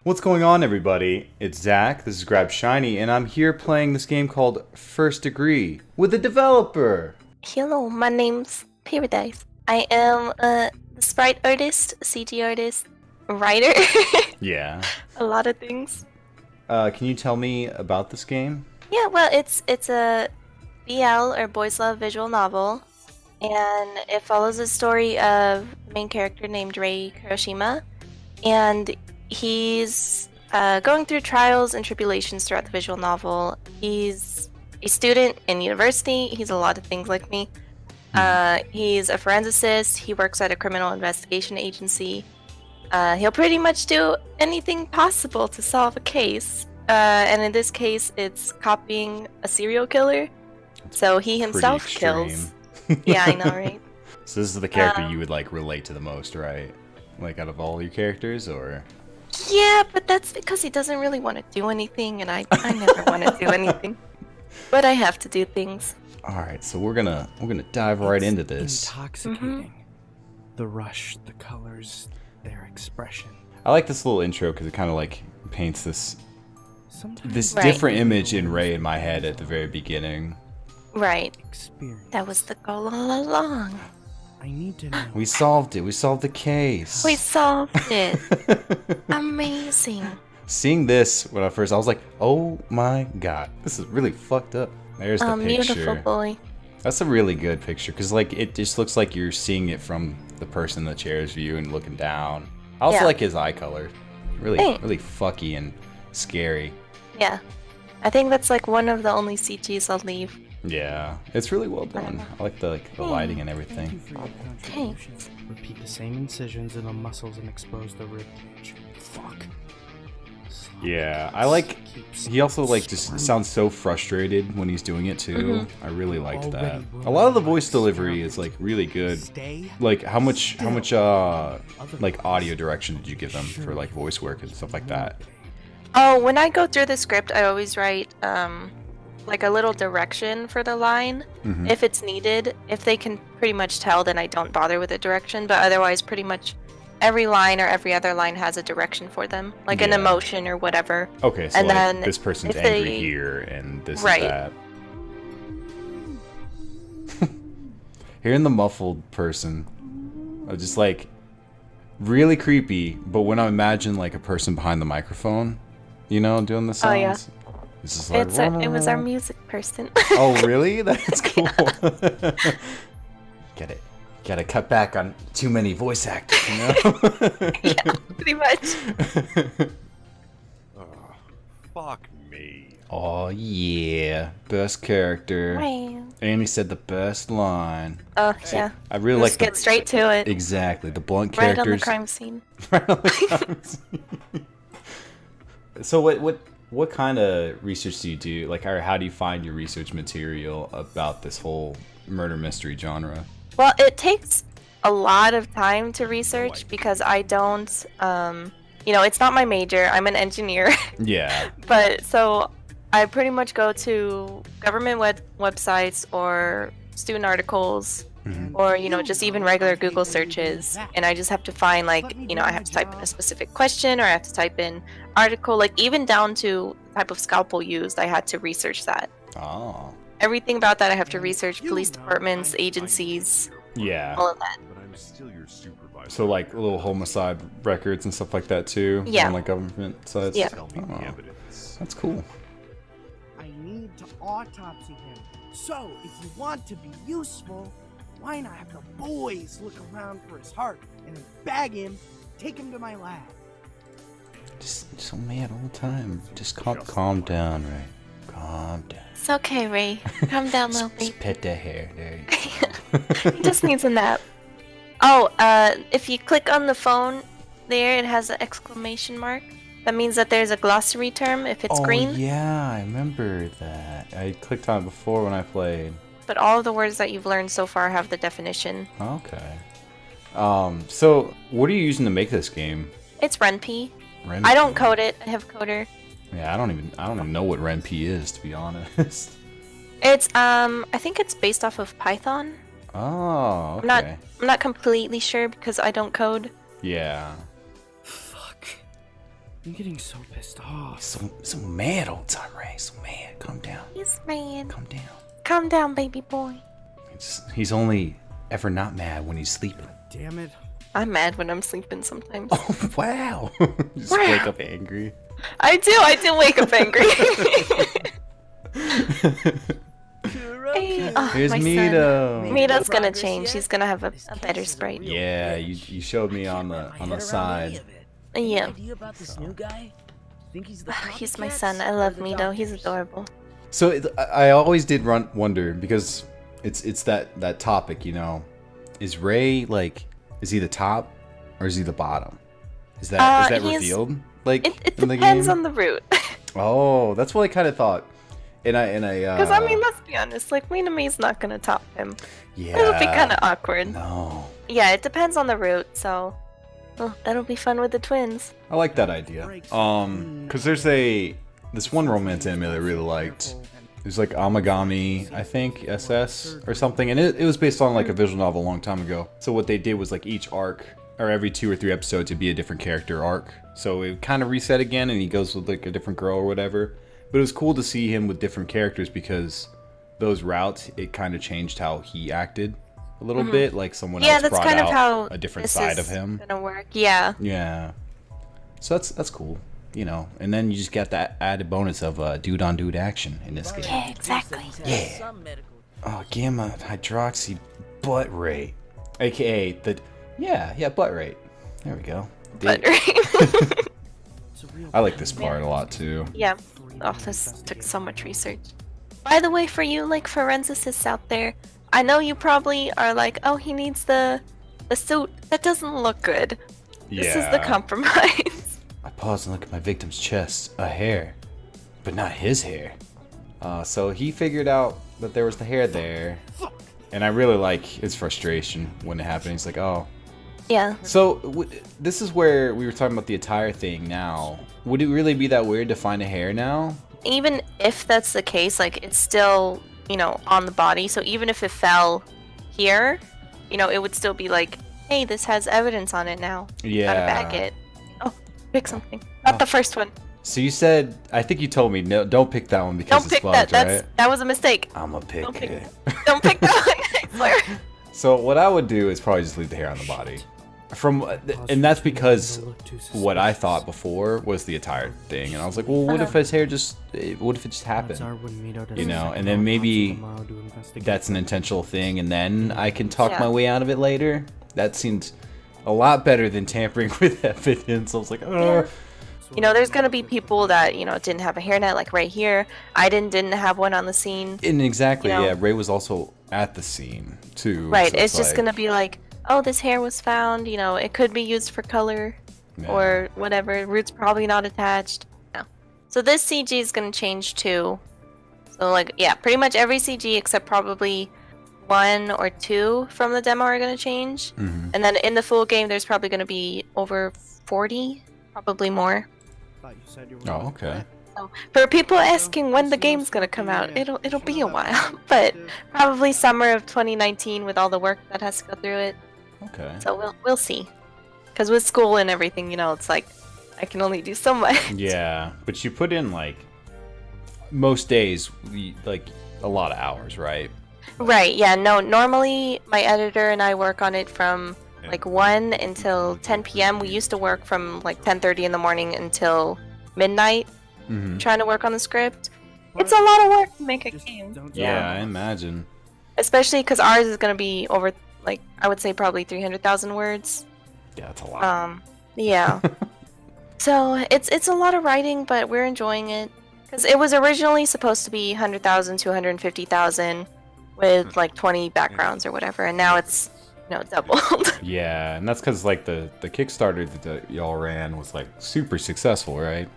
What's going on, everybody? It's Zach, this is Grab Shiny, and I'm here playing this game called First Degree with the developer. Hello, my name's Paradise. I am the sprite artist, CG artist, writer. Yeah. A lot of things. Can you tell me about this game? Yeah, well, it's a BL or boys love visual novel, and it follows the story of the main character named Rei Kuroshima, and he's going through trials and tribulations throughout the visual novel. He's a student in university. He's a lot of things like me. He's a forensicist. He works at a criminal investigation agency. He'll pretty much do anything possible to solve a case. And in this case, it's copying a serial killer. So he himself kills. Yeah, I know, right? So this is the character you would like relate to the most, right? Like out of all your characters, or? Yeah, but that's because he doesn't really want to do anything, and I never want to do anything. But I have to do things. All right, so we're gonna dive right into this. Intoxicating. The rush, the colors, their expression. I like this little intro because it kind of like paints this Right. different image in Rei in my head at the very beginning. Right. Experience. That was the goal all along. I need to know. We solved it. We solved the case. We solved it. Amazing. Seeing this when I was like, oh my god, this is really fucked up. There's the picture. Beautiful boy. That's a really good picture because like it just looks like you're seeing it from the person in the chair's view and looking down. I also like his eye color. Really, really fucky and scary. Yeah. I think that's like one of the only CGs I'll leave. Yeah, it's really well done. I like the lighting and Thank you everything. for your contributions. Repeat the same incisions in the muscles and expose the rib cage. Fuck. Yeah, I like. He also like just sounds so frustrated when he's doing it too. I really liked that. A lot of the voice delivery is like really good. Like how much like audio direction did you give them for like voice work and stuff like that? Oh, when I go through the script, I always write like a little direction for the line if it's needed. If they can pretty much tell, then I don't bother with the direction, but otherwise pretty much every line or every other line has a direction for an emotion or whatever. Okay, so and like then this person's if angry they- here and this Right. is that. Hearing the muffled person, just like really creepy. But when I imagine like a person behind the microphone, you know, doing the sounds. Oh, yeah. It's just like It was our music person. Oh really? That's cool. Gotta cut back on too many voice actors, you know? Yeah, pretty much. Fuck me. Oh yeah, best character. Wow. And he said the best line. Oh, yeah. I really Let's like get straight to it. exactly the blunt Right characters. on the crime scene. Right on the crime scene. So what kind of research do you do? Like, or how do you find your research material about this whole murder mystery genre? Well, it takes a lot of time to research because I don't, it's not my major. I'm an engineer. Yeah. But so I pretty much go to government websites or student articles or, just even regular Google searches. And I just have to find I have to type in a specific question or I have to type in article, like even down to the type of scalpel used, I had to research that. Oh. Everything about that I have to research, police departments, agencies, Yeah. all of that. But I'm still your supervisor. So like little homicide records and stuff like that too. Yeah. On like government sites. Yeah. Tell me the Oh, evidence. that's cool. I need to autopsy him. So, if you want to be useful, why not have the boys look around for his heart and then bag him, take him to my lab? Just so mad all the time. Just calm down, Ray. Calm down. It's okay, Ray. Calm down, little Just baby. pet the hair. There you go. He just needs a nap. Oh, if you click on the phone there, it has an exclamation mark. That means that there's a glossary term if it's green. Yeah, I remember that. I clicked on it before when I played. But all of the words that you've learned so far have the definition. Okay. So what are you using to make this game? It's RenP. Renp? I don't code it. I have a coder. Yeah, I don't even know what RenP is, to be honest. It's I think it's based off of Python. Oh, okay. I'm not completely sure because I don't code. Yeah. Fuck. I'm getting so pissed off. So mad all the time, Ray. So mad. Calm down. He's mad. Calm down. Calm down, baby boy. He's only ever not mad when he's sleeping. Damn it. I'm mad when I'm sleeping sometimes. Oh, wow. You just wake up angry. I do wake up angry. Hey, oh, Here's my Mito. son. Mito's gonna change. He's gonna have a better sprite. Yeah, you showed me on the side. Yeah. Idea about this new guy? Think he's the He's my copycat son. I or love the Mito. He's doppelgangers? adorable. So I always did wonder because it's that topic, you know. Is Ray like, is he the top or is he the bottom? Is that revealed? Like It in the depends game? on the route. Oh, that's what I kind of thought. And I Because I mean, let's be honest. Like Miname's not gonna top him. yeah. It'll be kind of awkward. No. Yeah, it depends on the route. So, oh, that'll be fun with the twins. I like that idea. Because there's this one romance anime that I really liked. It was like Amagami, I think, SS or something, and it was based on like a visual novel a long time ago. So what they did was like each arc, or every 2 or 3 episodes, it'd be a different character arc. So it kind of reset again, and he goes with like a different girl or whatever. But it was cool to see him with different characters because those routes, it kind of changed how he acted a little bit. Like someone else that's brought kind of out how a different this side is of him. gonna work. Yeah. Yeah. So that's cool, you know. And then you just get that added bonus of dude on dude action in this game. Yeah, exactly. Yeah. Some medical. Oh, gamma hydroxy butt rate, aka the butt rate. There we go. But I like this part a lot too. yeah. Oh, this took so much research. By the way, for you like forensicists out there, I know you probably are like, oh, he needs the suit. That doesn't look good. This is the compromise. I pause and look at my victim's chest, a hair, but not his hair. So he figured out that there was the hair there, and I really like his frustration when it happened. He's like, oh. Yeah. So this is where we were talking about the attire thing now. Would it really be that weird to find a hair now? Even if that's the case, like it's still, you know, on the body. So even if it fell here, you know, it would still be like, hey, this has evidence on it now. Yeah. Gotta back it. Oh, pick something. Not the first one. So you said, I think you told me, no, don't pick that one because Don't it's pick bugged, that. right? That was a mistake. I'm gonna pick Don't pick it. Don't pick that one. I swear. So what I would do is probably just leave the hair on the body. And that's because what I thought before was the attire thing, and I was like, well, what if his hair what if it just happened? You know, and then maybe that's an intentional thing, and then I can talk my way out of it later. That seemed a lot better than tampering with evidence. I was like, oh. You know, there's gonna be people that, you know, didn't have a hairnet, like right here. Aiden didn't have one on the scene. And exactly, You know? yeah. Ray was also at the scene too. Right. so It's just like- gonna be like, oh, this hair was found. You know, it could be used for color or whatever. Root's probably not attached. No. So this CG is gonna change too. So like, yeah, pretty much every CG except probably 1 or 2 from the demo are gonna change. Mhm. And then in the full game, there's probably gonna be over 40, probably more. Oh, okay. So for people asking when the game's gonna come out, it'll be a while, but probably summer of 2019 with all the work that has to go through it. Okay. So we'll see. Because with school and everything, you know, it's like I can only do so much. Yeah, but you put in like most days, like a lot of hours, right? Right. Yeah. No. Normally, my editor and I work on it from like 1 until 10 p.m. We used to work from like 10:30 in the morning until midnight, Mm-hmm. trying to work on the script. It's a lot of work to make a game. Yeah, I imagine. Especially because ours is gonna be over, like I would say probably 300,000 words. Yeah, that's a lot. Yeah. So it's a lot of writing, but we're enjoying it because it was originally supposed to be 100,000 to 150,000 with like 20 backgrounds or whatever, and now it's, you know, doubled. Yeah, and that's because like the Kickstarter that y'all ran was like super successful, right?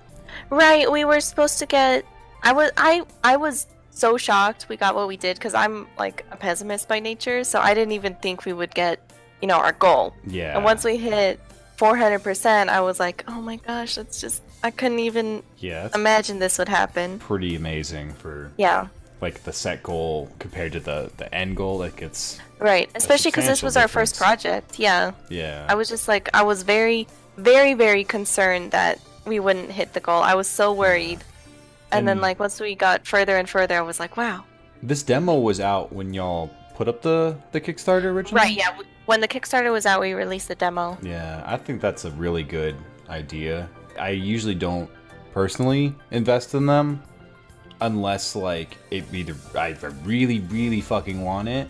Right. We were supposed to get. I was so shocked we got what we did because I'm like a pessimist by nature, so I didn't even think we would get, you know, our goal. Yeah. And once we hit 400%, I was like, oh my gosh, that's just, I couldn't even that's imagine this would happen. pretty amazing for Yeah. like the set goal compared to the end goal. Like it's Right. Especially because this substantial was our first difference. project. Yeah. yeah. I was just like, I was very, very, very concerned that we wouldn't hit the goal. I was so worried. And then And- like once we got further and further, I was like, wow. This demo was out when y'all put up the Kickstarter originally? Right, yeah. When the Kickstarter was out, we released the demo. Yeah, I think that's a really good idea. I usually don't personally invest in them unless like it either I really, really fucking want it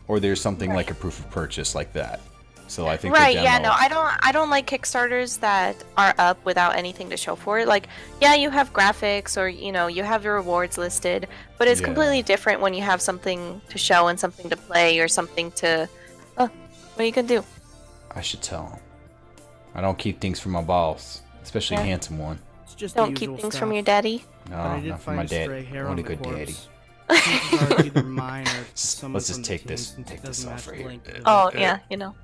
or there's something like a proof of purchase like that. So I think Right, the yeah, demo, no, I don't like Kickstarters that are up without anything to show for it. Like, yeah, you have graphics or, you know, you have your rewards listed, but it's Yeah. completely different when you have something to show and something to play or something to... Oh, what you can do? I should tell him. I don't keep things from my boss, especially Yeah. a handsome one. It's just Don't the keep usual things stuff. from your daddy. But I No, did not from find my a stray dad. hair What on a the good corpse. daddy. Chances are it's either mine or someone Let's just from the take team, this- since it take this doesn't off match right the here. link to the Oh, picture. yeah, you know.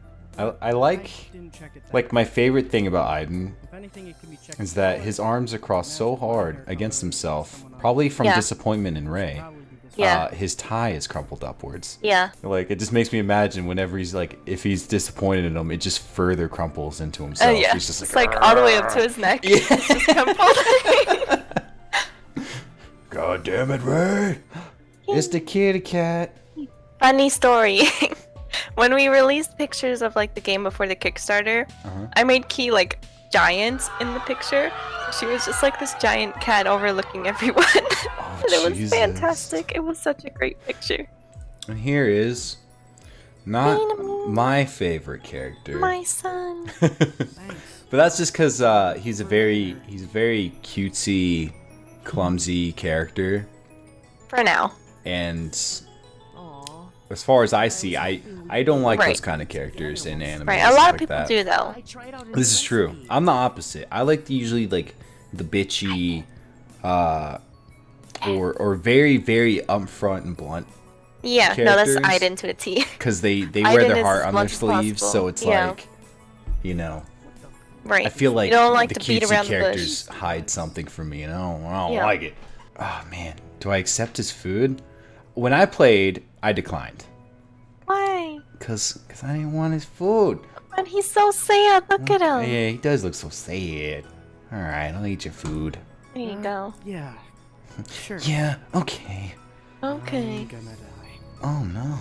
I like Didn't check it that like my way. favorite thing about Aiden If anything, it can be checked is that before. his arms are crossed so hard against himself, probably from Yeah. disappointment in Rei. Probably be this Yeah. His tie is crumpled upwards. Yeah. Like it just makes me imagine whenever he's like, if he's disappointed in him, it just further crumples into himself. Yeah. He's just It's like all the way up to his neck. Yeah. It's just crumpled. God damn it, Rei! It's the kitty cat. Funny story. When we released pictures of like the game before the Kickstarter, Uh-huh. I made Key like giant in the picture. She was just like this giant cat overlooking everyone. Oh, And it was Jesus. fantastic. It was such a great picture. And here is not my favorite character. My son. But that's just because he's a very cutesy, clumsy character, For now. and Aw. as far as I see, I don't like Right. those kind of characters in anime. Right. and A lot stuff of like people that. do though. This is true. I'm the opposite. I like usually like the bitchy, or very upfront and blunt, Yeah. No, that's characters. Aiden to a T. because they wear Aiden their is heart as on their blunt as sleeves, so possible. it's Yeah. like, you know. Right. I feel like you don't like the to beat cutesy around the characters bush. hide something from me, and I don't Yeah. like it. Oh man, do I accept his food? When I played, I declined Why? because I didn't want his food. And he's so sad. Look at him. Yeah, he does look so sad. All right, I'll eat your food. There you go. Yeah. Sure. Yeah, okay. Okay. I'm gonna die. Oh no.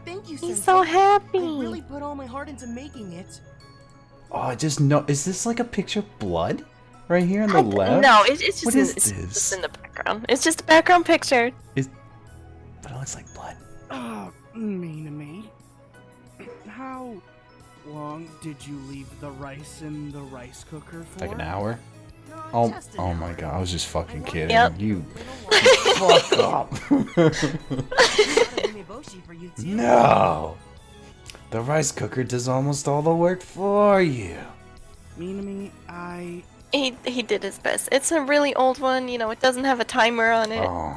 Thank you, He's Sensei. so I happy. really put all my heart into making it. Oh, I just know. Is this like a picture of blood right here on the left? No, it's just What in, is it's this? just in the background. It's just a background picture. But it looks like blood. Oh, mean to me. How long did you leave the rice in the rice cooker for? Like an hour? No, Oh, just an oh my hour. god, I was just fucking kidding. Yep. You Little while. fuck up. Got a umeboshi for you too. No! The rice cooker does almost all the work for you. Mean to me, I. He did his best. It's a really old one, you know, it doesn't have a timer on it. Oh.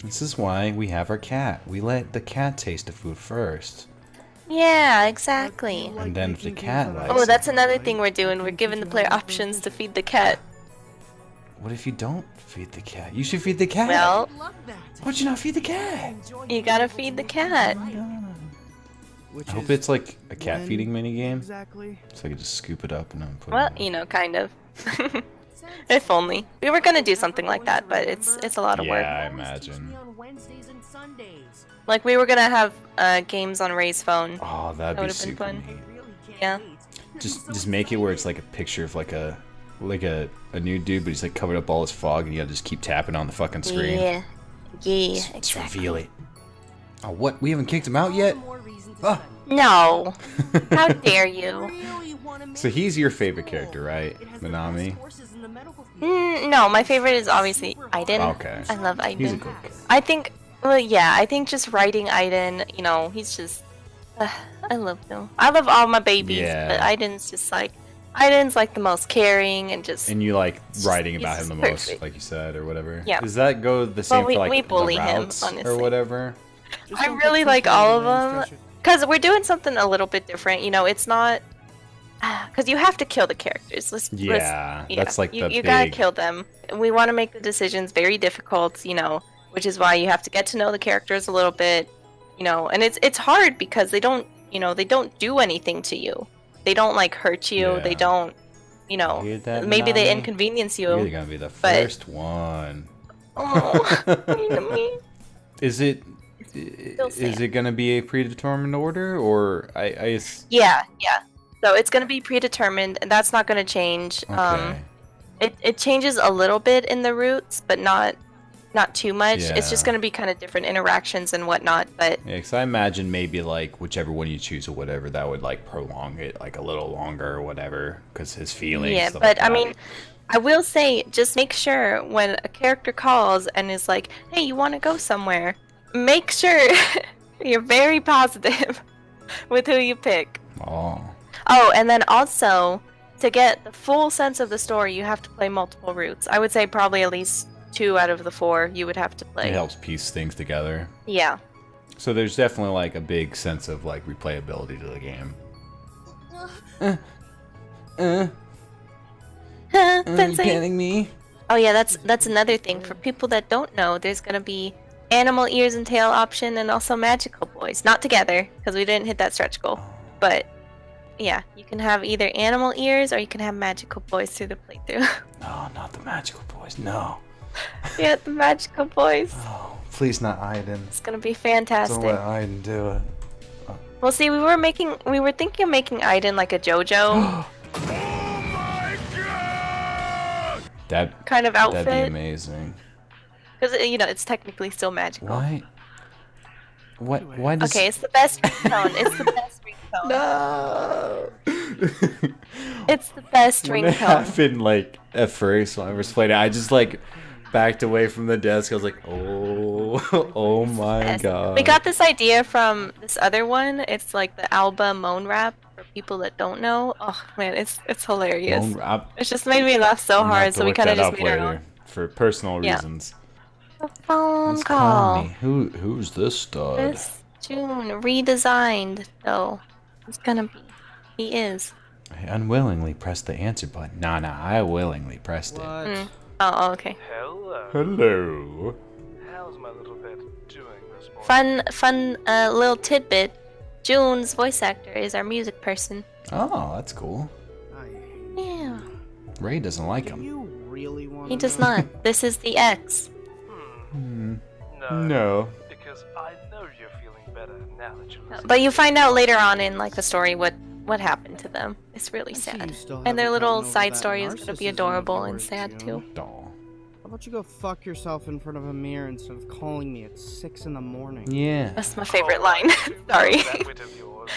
This is why we have our cat. We let the cat taste the food first. Yeah, exactly. And then if the cat likes Oh, it- that's another thing we're doing. We're giving the player options to feed the cat. What if you don't feed the cat? You should feed the cat. Well, I love that. Why'd you not feed the cat? Enjoy you gotta feed the cat. Which I hope is it's like a cat when feeding mini game, Exactly. so I can just scoop it up and then put Well, it in. you know, kind of. If only. We were gonna do something like that, but it's a lot of work. Yeah, I Always teach imagine. me on Wednesdays and Sundays. Like we were gonna have games on Ray's phone. Oh, That that'd be would've been super fun. I neat. really can't Yeah. wait. Just make it where it's like a picture of like a new dude, but he's like covered up all his fog, and you gotta just keep tapping on the fucking screen. Yeah. Yeah, Let's exactly. reveal it. Oh, what? We haven't kicked him out All the yet? more reason to Ah. study. No. How dare you? Really wanna make So he's your it favorite cool. character, right? It has the Minami? best courses in the medical field. No, my favorite is obviously Aiden. Okay. I love Aiden. He's a good guy. I think, well, yeah, I think just writing Aiden, you know, he's just, I love him. I love all my babies, Yeah. but Aiden's just like, Aiden's like the most caring and just, And you like just- writing he's about him just the most, perfect. like you said, or whatever. Yeah. Does that go the same we- for like we bully the him, routes honestly. or whatever? Just I don't really get like too all of carried away and them. stretch it. because we're doing something a little bit different, you know, it's not, because you have to kill the characters. Yeah, that's like you, the you big. gotta kill them. We want to make the decisions very difficult, you know, which is why you have to get to know the characters a little bit, you know, and it's hard because they don't, you know, they don't do anything to you. They don't like hurt you. They Yeah. don't, you know, Hear that, maybe they Nami? inconvenience you. You're gonna be the but- first one. Oh, mean to me. Is it? Still Is sad. it gonna be a predetermined order, or Yeah. So it's gonna be predetermined, and that's not gonna change. Okay. It changes a little bit in the routes, but not too much. It's just Yeah. gonna be kind of different interactions and whatnot. But Yeah, because I imagine maybe like whichever one you choose or whatever, that would like prolong it like a little longer or whatever, because his feelings. yeah, stuff but like I that. mean, I will say, just make sure when a character calls and is like, "Hey, you want to go somewhere?" Make sure you're very positive with who you pick. Oh. Oh, and then also, to get the full sense of the story, you have to play multiple routes. I would say probably at least 2 out of the 4 you would have to play. It helps piece things together. Yeah. So there's definitely like a big sense of like replayability to the game. Are you Sensei. kidding me? Oh yeah, that's another thing. For people that don't know, there's gonna be animal ears and tail option and also magical boys. Not together, because we didn't hit that stretch goal. But yeah, you can have either animal ears or you can have magical boys through the playthrough. No, not the magical boys. No. Yeah, the magical boys. Oh, please not Aiden. It's gonna be Don't fantastic. let Aiden do it. Well, see, we were thinking of making Aiden like a JoJo That kind of that'd be outfit, amazing. because it's technically still magical. Why? Why does? Okay, it's the best ringtone. It's the best ringtone. No. It's the best When it ringtone. happened, like at first when I first played it, I just like backed away from the desk. I was like, oh, oh my Yes. god. We got this idea from this other one. It's like the Alba moan rap for people that don't know. Oh man, it's hilarious. It's just made me laugh so hard, so we kind of just made our own. for personal Yeah. reasons. A phone Who's call. calling me? Who's this stud? This June redesigned though. It's gonna be. He is. I unwillingly pressed the answer button. Nah, I willingly pressed it. Mm. Oh, okay. Hello. Hello. How's my little pet doing this morning? Fun little tidbit. June's voice actor is our music person. Oh, that's cool. I hate Yeah. Ray doesn't like Do him. you really want He does not. This is the X. No. Because I know you're feeling better now that you're listening. But you find out later on in like the story what happened to them. It's really sad. And their little side story is gonna be adorable and sad too. Aw. How about you go fuck yourself in front of a mirror instead of calling me at 6 in the morning? Yeah. That's my favorite Oh, line. Sorry. That wit of yours.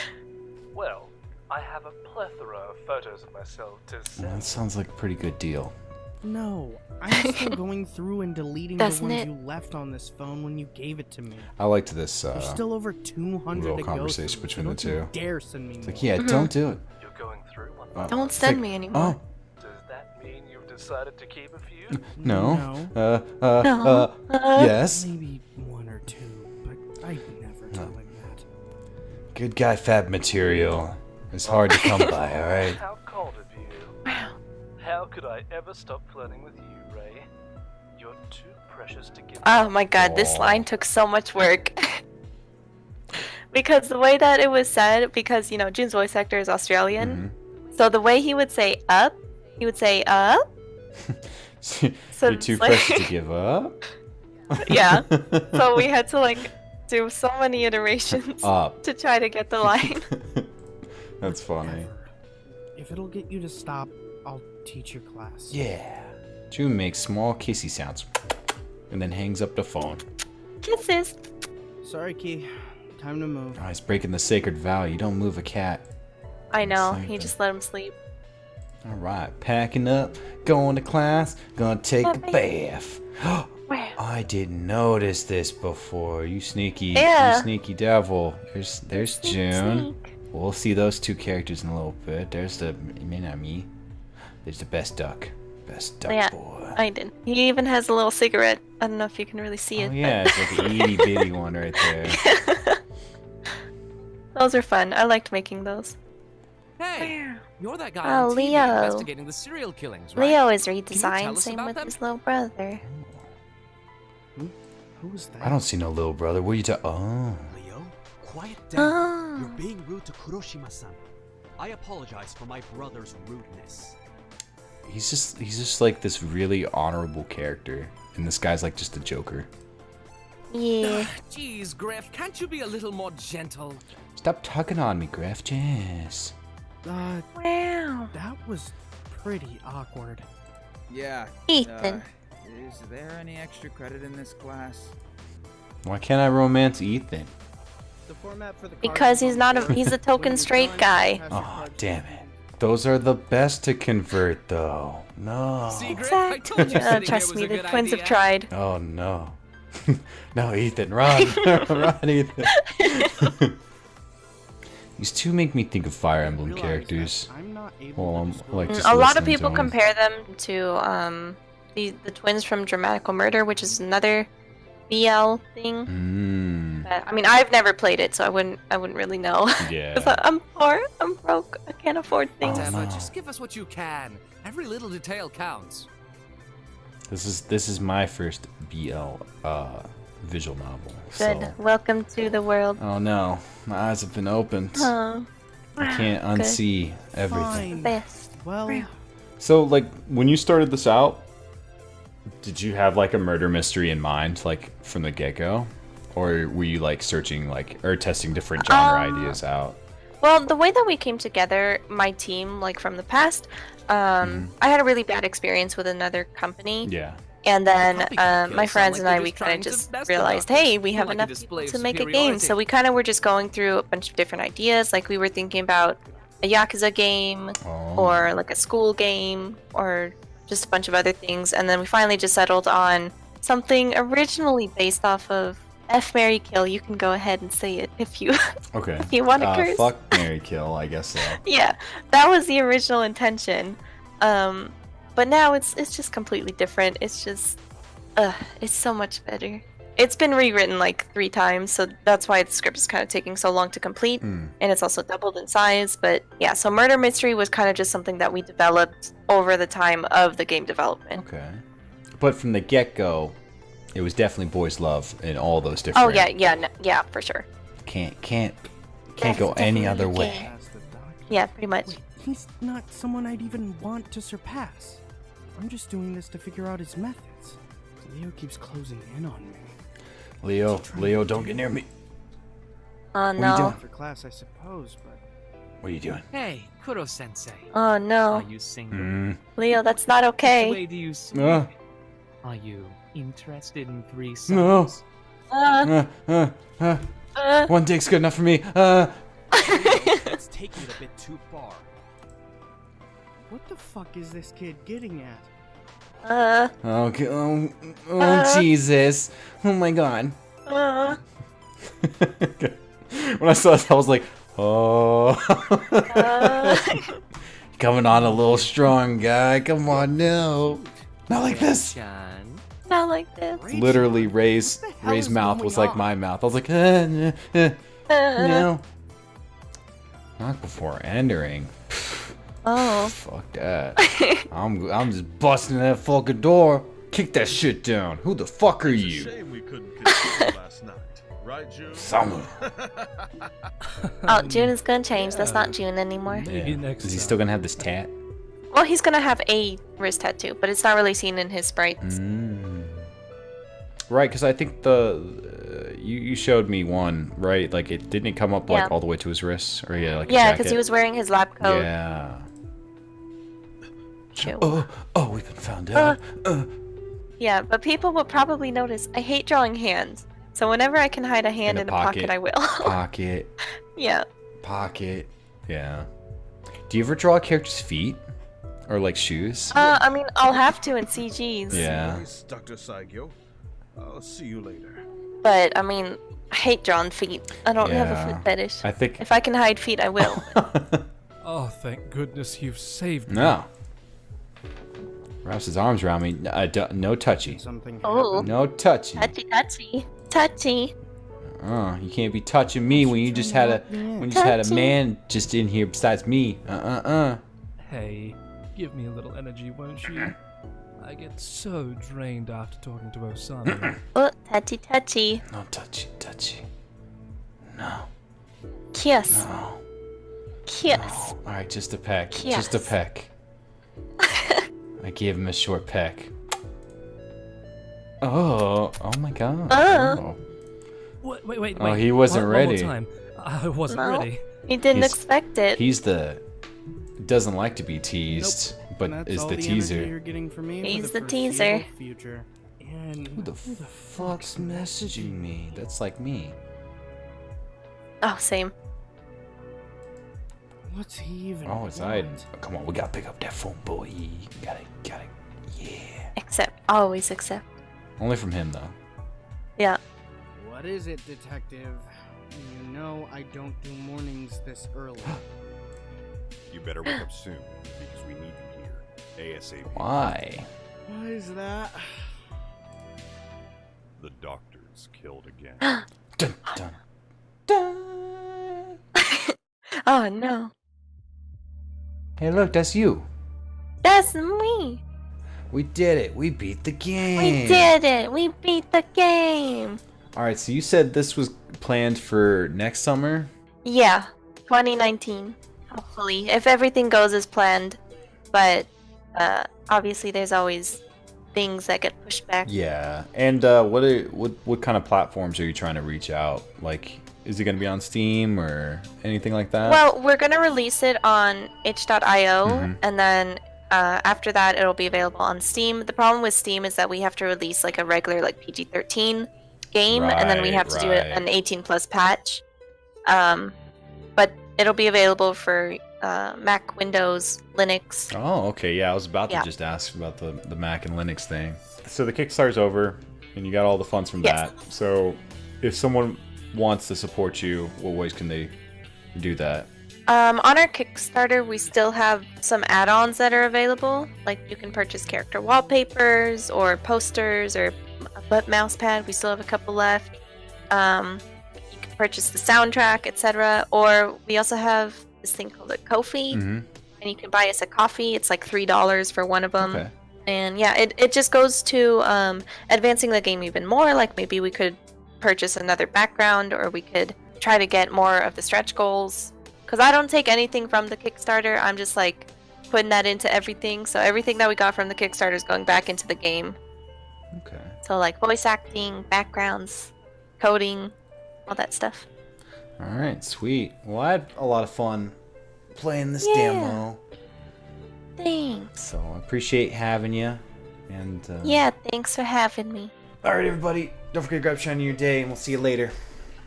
Well, I have a plethora of photos of myself to send. That sounds like a pretty good deal. No, I'm still going through and deleting the Doesn't ones it? you left on this phone when you gave it to me. I liked this There's still over 200 little to go conversation through, between so the don't two. you dare send me It's more. like, yeah, don't do it. You're going through one. Don't It's send like, me anymore. Oh, Does that mean you've decided to keep a few? no. No. Yes. Maybe 1 or 2, but I'd never tell him that. Good guy fab material. It's hard to come by, alright? How cold of you. Wow. How could I ever stop flirting with you, Ray? You're too precious to give Oh up. my god, this Aw. line took so much work. Because the way that it was said, because June's voice actor is Australian, so the way he would say up, he would say up. So You're too it's like- precious to give up. Yeah. So we had to like do so many iterations Up. to try to get the line. That's funny. Never. If it'll get you to stop, I'll teach your class. Yeah. June makes small kissy sounds and then hangs up the phone. Kisses. Sorry, Key. Time to move. Oh, he's breaking the sacred vow. You don't move a cat. I know. Same He thing. just let him sleep. All right, packing up, going to class, gonna take a bath. Wow. I didn't notice this before. You sneaky, Yeah. you sneaky devil. There's June. Sneak. We'll see those two characters in a little bit. There's the Minami. There's the best duck. Best duck Yeah. boy. I did. He even has a little cigarette. I don't know if you can really see Oh it. yeah, it's like an itty bitty one right there. But those are fun. I liked making those. Hey, you're that guy Oh, on TV Leo. investigating the serial killings, right? Leo is tell redesigned, us same about with them? his little brother. Who was that? I don't see no little brother. What are you Oh. Leo, quiet down. Oh. You're being rude to Kuroshima-san. I apologize for my brother's rudeness. he's just like this really honorable character, and this guy's like just a joker. Yeah. Jeez, Griff, can't you be a little more gentle? Stop tugging on me, Griff. Jeez. Wow. That was pretty awkward. Yeah. Ethan. Is there any extra credit in this class? Why can't I romance Ethan? The format for the Because he's not a he's a token straight guy. Oh, damn it. Those are the best to convert, though. No. See, Griff, I told you sitting here Trust was me, a the good twins have idea. tried. Oh, no. No, Ethan, run. Run, Ethan. These two make me think of Fire Emblem characters. I'm not able Well, to I'm disclose- like just A lot of listening to people them. compare them to the twins from Dramatical Murder, which is another BL thing. But, I mean, I've never played it, so I wouldn't really know. Yeah. 'Cause I'm poor, I'm broke, I can't afford things. Whatever, no. just give us what you can. Every little detail counts. This is my first BL visual novel. Good. So. Welcome to the world. Oh no, my eyes have been opened. Oh, I can't good. unsee everything. Fine. Best. Well, So, like, when you started this out, did you have like a murder mystery in mind, like from the get-go, or were you like searching like or testing different genre ideas out? Well, the way that we came together, my team, like from the past, I had a really bad experience with another company. Yeah. And then Copycat my kills friends sound and like I, they're we just kind trying of to just best realized, about us. hey, we have Like a enough display people of to make a game. superiority. So we kind of were just going through a bunch of different ideas. Like we were thinking about a Yakuza game Oh. or like a school game or just a bunch of other things. And then we finally just settled on something originally based off of F, Marry, Kill. You can go ahead and say it if you Okay. if you want to curse. Fuck, marry, kill. I guess so. Yeah, that was the original intention. But now it's just completely different. It's just, it's so much better. It's been rewritten like 3 times, so that's why the script is kind of taking so long to complete, and it's also doubled in size. But yeah, so Murder Mystery was kind of just something that we developed over the time of the game development. Okay. But from the get-go, it was definitely boys' love in all those different. Oh yeah, for sure. Can't go any other way. as the doctor. Yeah, pretty much. Wait, he's not someone I'd even want to surpass. I'm just doing this to figure out his methods. Leo keeps closing in on me. Leo, don't get near me. Oh are you no. doing? For class, I suppose, but What are you doing? Hey, Kuro-sensei. Oh Are no. you single? Leo, that's not Which okay. way do you swing? No. Are you interested in threesomes? No. Uh, One dick's good enough for me. It's taking it a bit too far. what the fuck is this kid getting at? Okay. Oh, Jesus. Oh my God. When I saw this, I was like, oh. Coming on a little strong, guy. Come on now. Not like this. Chan. not like this. Literally, Ray's hell is mouth going was like on? my mouth. I was like, no. Not before entering. Oh. Fuck that. I'm just busting that fucking door. Kick that shit down. Who the fuck are you? Shame we couldn't continue last night. Right, June? Someone. Oh, June is gonna change. That's not June anymore. Maybe next Is he time. still gonna have this tat? Well, he's gonna have a wrist tattoo, but it's not really seen in his sprites. Right, because I think you showed me one, right? Like it didn't come up like Yeah. all the way to his wrists, or yeah, like a Yeah, because he jacket? was wearing his lab coat. Yeah. Cute. Oh, we've been found out. Yeah, but people will probably notice I hate drawing hands. So whenever I can hide a hand in a pocket, I will. Pocket. Yeah. Pocket. Yeah. Do you ever draw a character's feet? Or like shoes? I mean, I'll have to in CGs. Yeah. Nice, Dr. Saigyo. I'll see you later. But, I mean, I hate drawing feet. I don't have a Yeah. foot fetish. I think. If I can hide feet, I will. Oh, thank goodness you've saved me. No. Wraps his arms around me. No touchy. Something Oh. happened. No touchy. Touchy, touchy. Touchy. You can't be touching me when you just had a Touchy. man just in here besides me. Hey, give me a little energy, won't you? I get so drained after talking to Osama. Oh, touchy, touchy. No touchy. No. Kiss. No. Kiss. All right, just a peck. Kiss. Just a peck. I gave him a short peck. Oh my god. Oh. Wait. Oh, he wasn't One ready. more time. I wasn't No. ready. He didn't He's- expect it. He's the doesn't like to be teased, but That's is all the energy teaser. you're getting from me He's for the the teaser. foreseeable future. And Who the fuck's messaging me? That's like me. Oh, same. what's he even? Oh, it's want? Aiden. Come on, we gotta pick up that phone, boy. Gotta, yeah. Always accept. Only from him though. Yeah. What is it, detective? You know I don't do mornings this early. You better wake up soon, because we need you here. ASAP. Why? Why is that? The doctor's killed again. Dun, dun, dun. Oh no. Hey, look, that's you. That's me. We did it. We beat the game. We did it. We beat the game. All right, so you said this was planned for next summer? Yeah. 2019. Hopefully, if everything goes as planned. But obviously, there's always things that get pushed back. Yeah. And what kind of platforms are you trying to reach out? Like, is it going to be on Steam or anything like that? Well, we're gonna release it on itch.io, Mhm. and then after that, it'll be available on Steam. The problem with Steam is that we have to release like a regular like PG-13 game, and then we have to do an 18 plus patch. But it'll be available for Mac, Windows, Linux. Oh, okay. Yeah, I was about to Yeah. just ask about the Mac and Linux thing. So the Kickstarter's over, and you got all the funds from Yes. that. So if someone wants to support you, what ways can they do that? On our Kickstarter, we still have some add-ons that are available. Like you can purchase character wallpapers or posters or a butt mouse pad. We still have a couple left. You can purchase the soundtrack, etc. Or we also have this thing called a Ko-fi, Mm-hmm. and you can buy us a coffee. It's like $3 for one of them. Okay. And yeah, it just goes to advancing the game even more. Like maybe we could purchase another background, or we could try to get more of the stretch goals. Because I don't take anything from the Kickstarter. I'm just like putting that into everything. So everything that we got from the Kickstarter is going back into the game. Okay. So like voice acting, backgrounds, coding, all that stuff. All right, sweet. Well, I had a lot of fun playing this Yeah. demo. Thanks. So I appreciate having you. And Yeah, thanks for having me. all right, everybody, don't forget to grab shine in your day, and we'll see you later.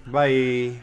Bye.